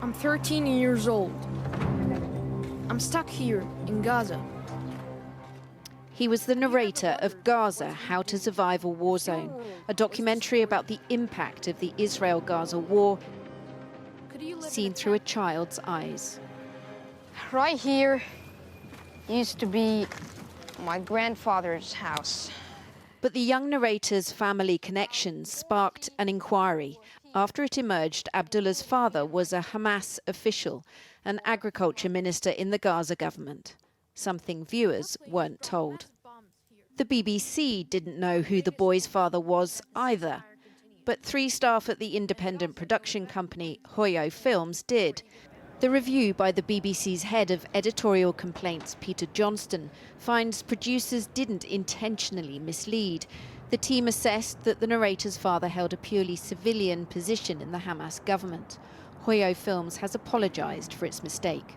I'm 13 years old. I'm stuck here in Gaza. He was the narrator of Gaza, How to Survive a War Zone, a documentary about the impact of the Israel-Gaza war, seen through a child's eyes. Right here used to be my grandfather's house. But the young narrator's family connections sparked an inquiry after it emerged Abdullah's father was a Hamas official, an agriculture minister in the Gaza government, something viewers weren't told. The BBC didn't know who the boy's father was either, but 3 staff at the independent production company Hoyo Films did. The review by the BBC's head of editorial complaints, Peter Johnston, finds producers didn't intentionally mislead. The team assessed that the narrator's father held a purely civilian position in the Hamas government. Hoyo Films has apologised for its mistake.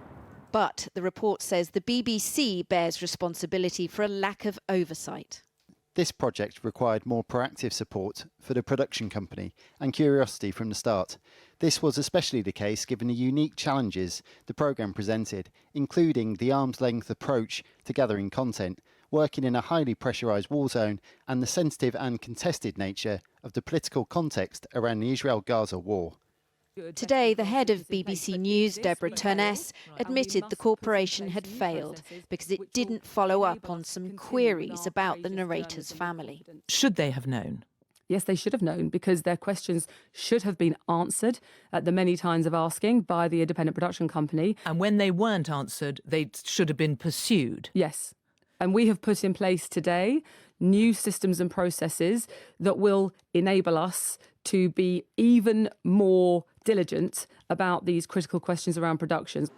But the report says the BBC bears responsibility for a lack of oversight. This project required more proactive support for the production company and curiosity from the start. This was especially the case given the unique challenges the programme presented, including the arm's-length approach to gathering content, working in a highly pressurised war zone, and the sensitive and contested nature of the political context around the Israel-Gaza war. Today, the head of BBC News, Deborah Turness, admitted the corporation had failed because it didn't follow up on some queries about the narrator's family. Should they have known? Yes, they should have known, because their questions should have been answered at the many times of asking by the independent production company. And when they weren't answered, they should have been pursued? Yes. And we have put in place today new systems and processes that will enable us to be even more diligent about these critical questions around productions.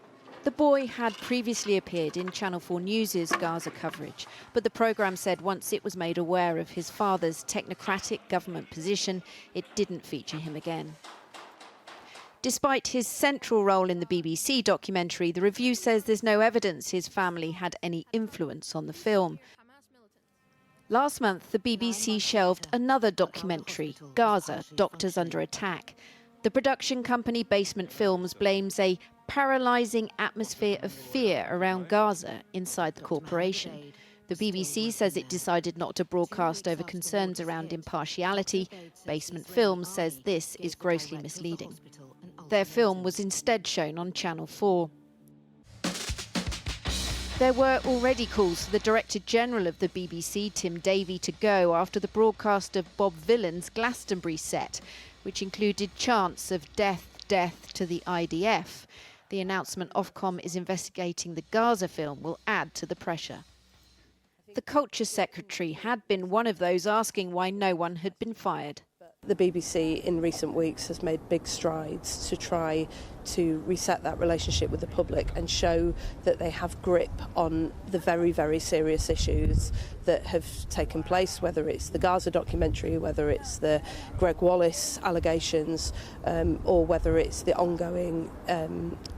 The boy had previously appeared in Channel 4 News' Gaza coverage, but the programme said once it was made aware of his father's technocratic government position, it didn't feature him again. Despite his central role in the BBC documentary, the review says there's no evidence his family had any influence on the film. Last month, the BBC shelved another documentary, Gaza, Doctors Under Attack. The production company Basement Films blames a paralysing atmosphere of fear around Gaza inside the corporation. The BBC says it decided not to broadcast over concerns around impartiality. Basement Films says this is grossly misleading. Their film was instead shown on Channel 4. There were already calls for the Director General of the BBC, Tim Davie, to go after the broadcast of Bob Vylan's Glastonbury set, which included chants of death, death to the IDF. The announcement Ofcom is investigating the Gaza film will add to the pressure. The Culture Secretary had been one of those asking why no one had been fired. The BBC in recent weeks has made big strides to try to reset that relationship with the public and show that they have grip on the very, very serious issues that have taken place, whether it's the Gaza documentary, whether it's the Gregg Wallace allegations, or whether it's the ongoing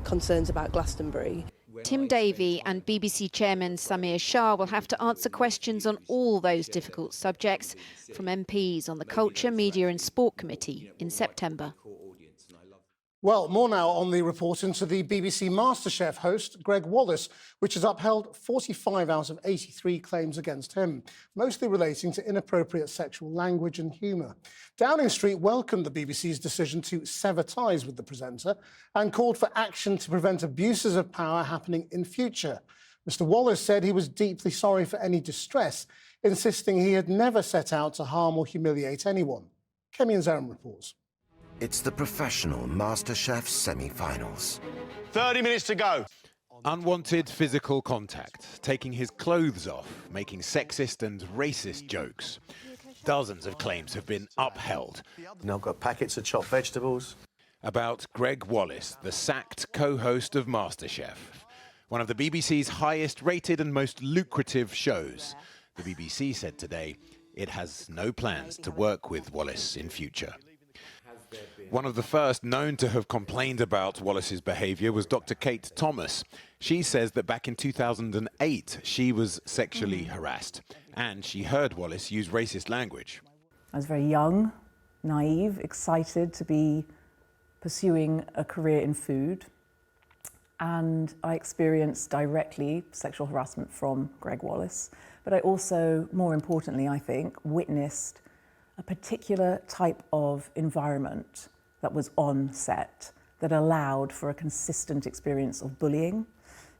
concerns about Glastonbury. Tim Davie and BBC Chairman Samir Shah will have to answer questions on all those difficult subjects from MPs on the Culture, Media and Sport Committee in September. Well, more now on the report into the BBC MasterChef host, Gregg Wallace, which has upheld 45 out of 83 claims against him, mostly relating to inappropriate sexual language and humour. Downing Street welcomed the BBC's decision to sever ties with the presenter and called for action to prevent abuses of power happening in future. Mr Wallace said he was deeply sorry for any distress, insisting he had never set out to harm or humiliate anyone. Kemi and Zaram reports. It's the professional MasterChef semi-finals. 30 minutes to go. Unwanted physical contact, taking his clothes off, making sexist and racist jokes. Dozens of claims have been upheld. Now I've got packets of chopped vegetables. About Gregg Wallace, the sacked co-host of MasterChef, one of the BBC's highest rated and most lucrative shows. The BBC said today it has no plans to work with Wallace in future. One of the first known to have complained about Wallace's behaviour was Dr. Kate Thomas. She says that back in 2008, she was sexually harassed, and she heard Wallace use racist language. I was very young, naive, excited to be pursuing a career in food, and I experienced directly sexual harassment from Gregg Wallace, but I also, more importantly, I think, witnessed a particular type of environment that was on set that allowed for a consistent experience of bullying,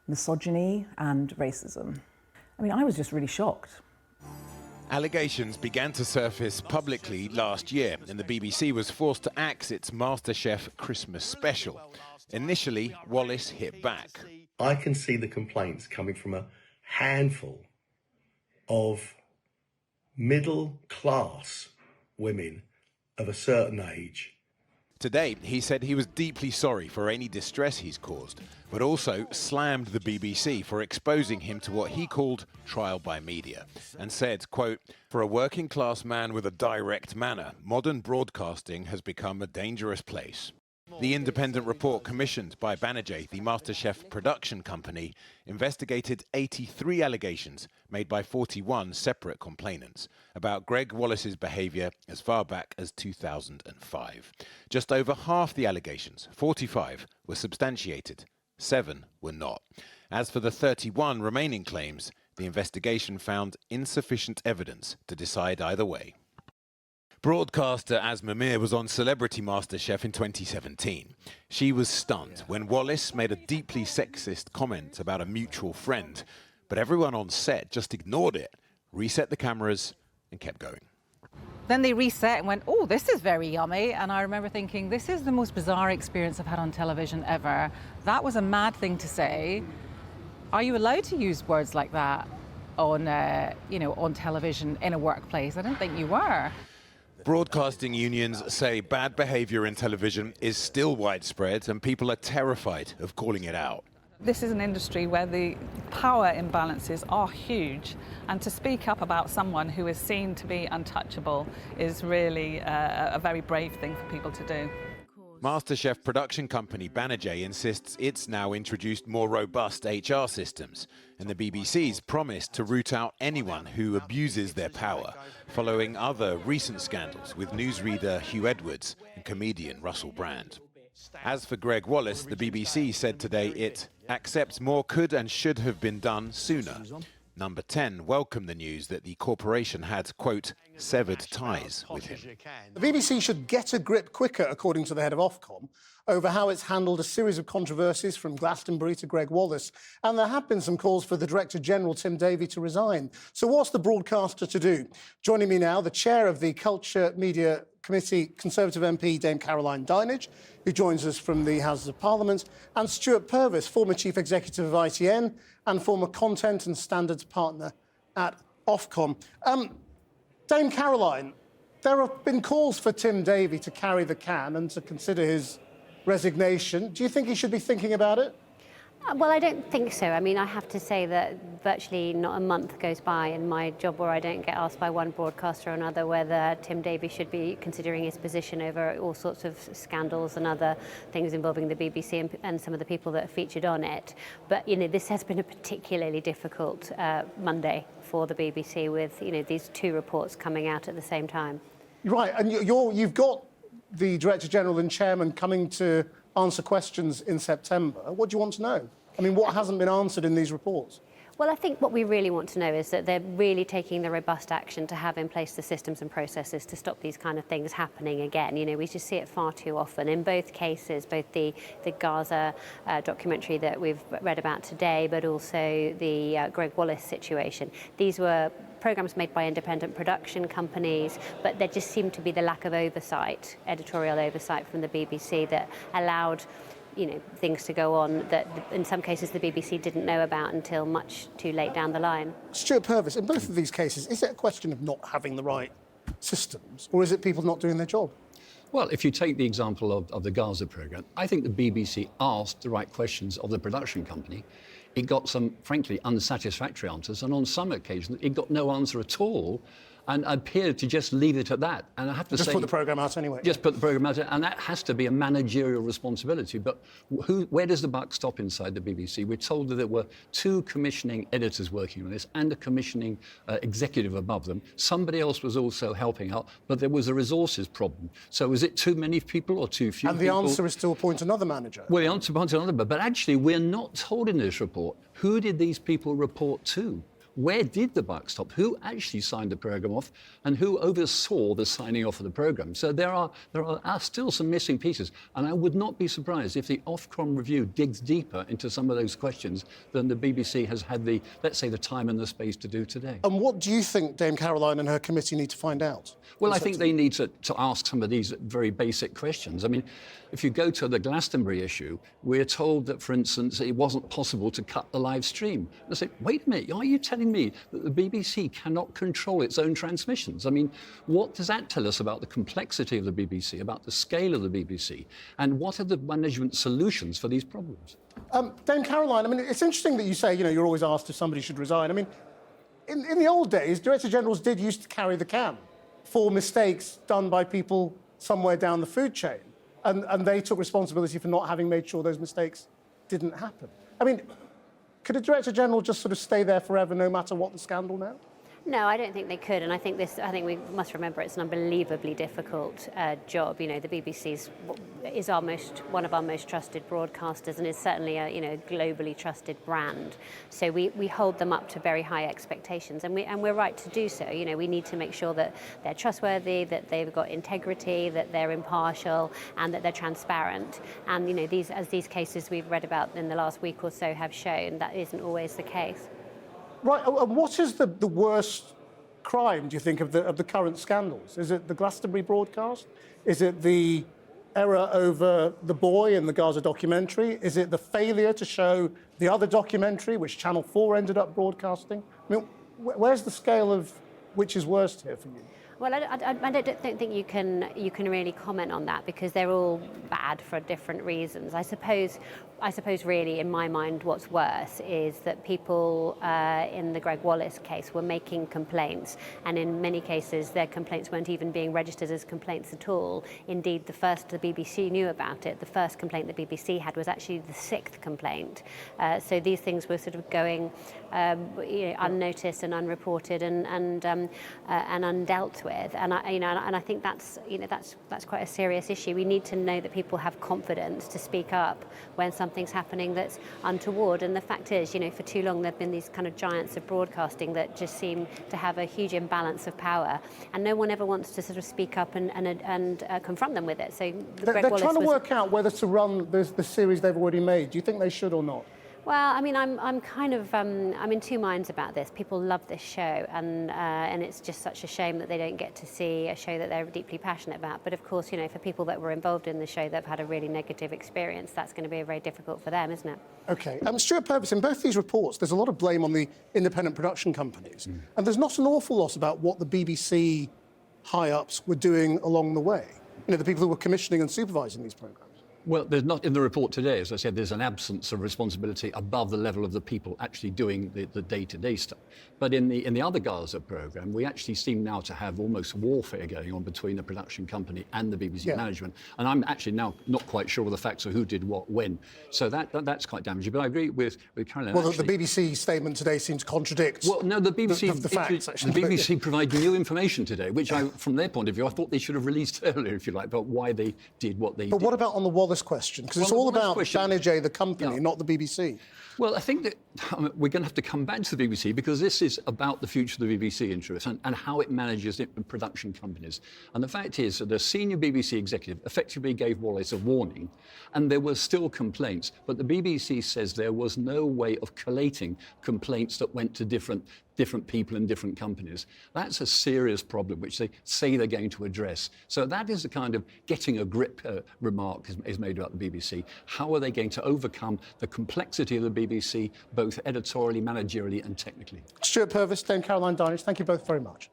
misogyny, and racism. I mean, I was just really shocked. Allegations began to surface publicly last year, and the BBC was forced to axe its MasterChef Christmas special. Initially, Wallace hit back. I can see the complaints coming from a handful of middle-class women of a certain age. Today, he said he was deeply sorry for any distress he's caused, but also slammed the BBC for exposing him to what he called trial by media, and said, quote, "For a working class man with a direct manner, modern broadcasting has become a dangerous place." The independent report commissioned by Banerjee, the MasterChef production company, investigated 83 allegations made by 41 separate complainants about Gregg Wallace's behaviour as far back as 2005. Just over half the allegations, 45, were substantiated. 7 were not. As for the 31 remaining claims, the investigation found insufficient evidence to decide either way. Broadcaster Asma Mir was on Celebrity MasterChef in 2017. She was stunned when Wallace made a deeply sexist comment about a mutual friend, but everyone on set just ignored it, reset the cameras, and kept going. Then they reset and went, "Oh, this is very yummy." And I remember thinking, this is the most bizarre experience I've had on television ever. That was a mad thing to say. Are you allowed to use words like that on, on television in a workplace? I didn't think you were. Broadcasting unions say bad behaviour in television is still widespread and people are terrified of calling it out. This is an industry where the power imbalances are huge, and to speak up about someone who is seen to be untouchable is really a very brave thing for people to do. MasterChef production company Banerjee insists it's now introduced more robust HR systems, and the BBC's promised to root out anyone who abuses their power, following other recent scandals with newsreader Hugh Edwards and comedian Russell Brand. As for Gregg Wallace, the BBC said today it accepts more could and should have been done sooner. Number 10 welcomed the news that the corporation had, quote, severed ties with him. The BBC should get a grip quicker, according to the head of Ofcom, over how it's handled a series of controversies from Glastonbury to Gregg Wallace. And there have been some calls for the Director General, Tim Davie, to resign. So what's the broadcaster to do? Joining me now, the chair of the Culture Media Committee, Conservative MP Dame Caroline Dinenage, who joins us from the Houses of Parliament, and Stuart Purvis, former Chief Executive of ITN and former Content and Standards Partner at Ofcom. Dame Caroline, there have been calls for Tim Davie to carry the can and to consider his resignation. Do you think he should be thinking about it? Well, I don't think so. I mean, I have to say that virtually not a month goes by in my job where I don't get asked by one broadcaster or another whether Tim Davie should be considering his position over all sorts of scandals and other things involving the BBC and some of the people that are featured on it. But, this has been a particularly difficult Monday for the BBC with, these two reports coming out at the same time. Right, and you've got the Director General and Chairman coming to answer questions in September. What do you want to know? I mean, what hasn't been answered in these reports? Well, I think what we really want to know is that they're really taking the robust action to have in place the systems and processes to stop these kind of things happening again. We just see it far too often. In both cases, both the Gaza documentary that we've read about today, but also the Gregg Wallace situation, these were programmes made by independent production companies, but there just seemed to be the lack of oversight, editorial oversight from the BBC that allowed things to go on that in some cases the BBC didn't know about until much too late down the line. Stuart Purvis, in both of these cases, is it a question of not having the right systems, or is it people not doing their job? Well, if you take the example of the Gaza programme, I think the BBC asked the right questions of the production company. It got some, frankly, unsatisfactory answers, and on some occasions it got no answer at all. and appeared to just leave it at that. And I have to say... Just put the programme out anyway. Just put the programme out, and that has to be a managerial responsibility. But where does the buck stop inside the BBC? We're told that there were 2 commissioning editors working on this and a commissioning executive above them. Somebody else was also helping out, but there was a resources problem. So is it too many people or too few people? And the answer is to appoint another manager. Well, the answer is another, but actually we're not told in this report who did these people report to. Where did the buck stop? Who actually signed the programme off and who oversaw the signing off of the programme? So there are still some missing pieces. And I would not be surprised if the Ofcom review digs deeper into some of those questions than the BBC has had the, let's say, the time and the space to do today. And what do you think Dame Caroline and her committee need to find out? Well, I think they need to ask some of these very basic questions. I mean, if you go to the Glastonbury issue, we're told that, for instance, it wasn't possible to cut the live stream. And I say, wait a minute, are you telling me that the BBC cannot control its own transmissions? I mean, what does that tell us about the complexity of the BBC, about the scale of the BBC, and what are the management solutions for these problems? Dame Caroline, I mean, it's interesting that you say, you're always asked if somebody should resign. I mean, in the old days, Director Generals did used to carry the can for mistakes done by people somewhere down the food chain. And they took responsibility for not having made sure those mistakes didn't happen. I mean, could a Director General just sort of stay there forever no matter what the scandal now? No, I don't think they could, and I think we must remember it's an unbelievably difficult job. The BBC is one of our most trusted broadcasters, and is certainly a globally trusted brand. So we hold them up to very high expectations, and we're right to do so. We need to make sure that they're trustworthy, that they've got integrity, that they're impartial, and that they're transparent. And these cases we've read about in the last week or so have shown, that isn't always the case. Right, and what is the worst crime, do you think, of the current scandals? Is it the Glastonbury broadcast? Is it the error over the boy in the Gaza documentary? Is it the failure to show the other documentary, which Channel 4 ended up broadcasting? I mean, where's the scale of which is worst here for you? Well, I don't think you can really comment on that, because they're all bad for different reasons. I suppose really, in my mind, what's worse is that people in the Gregg Wallace case were making complaints, and in many cases their complaints weren't even being registered as complaints at all. Indeed, the BBC knew about it. The first complaint the BBC had was actually the 6th complaint. So these things were sort of going unnoticed and unreported and undealt with, and I think that's quite a serious issue. We need to know that people have confidence to speak up when something's happening that's untoward. And the fact is, for too long there've been these kind of giants of broadcasting that just seem to have a huge imbalance of power, and no one ever wants to sort of speak up and confront them with it. So they're trying to work out whether to run the series they've already made. Do you think they should or not? Well, I mean, I'm in two minds about this. People love this show, and it's just such a shame that they don't get to see a show that they're deeply passionate about. But of course, for people that were involved in the show that have had a really negative experience, that's going to be very difficult for them, isn't it? OK. Stuart Purvis, in both these reports, there's a lot of blame on the independent production companies. And there's not an awful lot about what the BBC high-ups were doing along the way. The people who were commissioning and supervising these programmes. Well, there's not in the report today, as I said, there's an absence of responsibility above the level of the people actually doing the day-to-day stuff. But in the other Gaza programme, we actually seem now to have almost warfare going on between the production company and the BBC management. And I'm actually now not quite sure of the facts of who did what when. So that's quite damaging. But I agree with Caroline. Well, the BBC statement today seems to contradict the BBC, the facts, actually. The BBC provided new information today, which from their point of view, I thought they should have released earlier, if you like, but why they did what they did. But what about on the Wallace question? Because it's all about Banijay, the company, not the BBC. Well, I think that we're going to have to come back to the BBC, because this is about the future of the BBC, in truth, and how it manages production companies. And the fact is that the senior BBC executive effectively gave Wallace a warning, and there were still complaints. But the BBC says there was no way of collating complaints that went to different people in different companies. That's a serious problem, which they say they're going to address. So that is the kind of getting a grip remark is made about the BBC. How are they going to overcome the complexity of the BBC, both editorially, managerially and technically? Stuart Purvis, Dame Caroline Darnish, thank you both very much.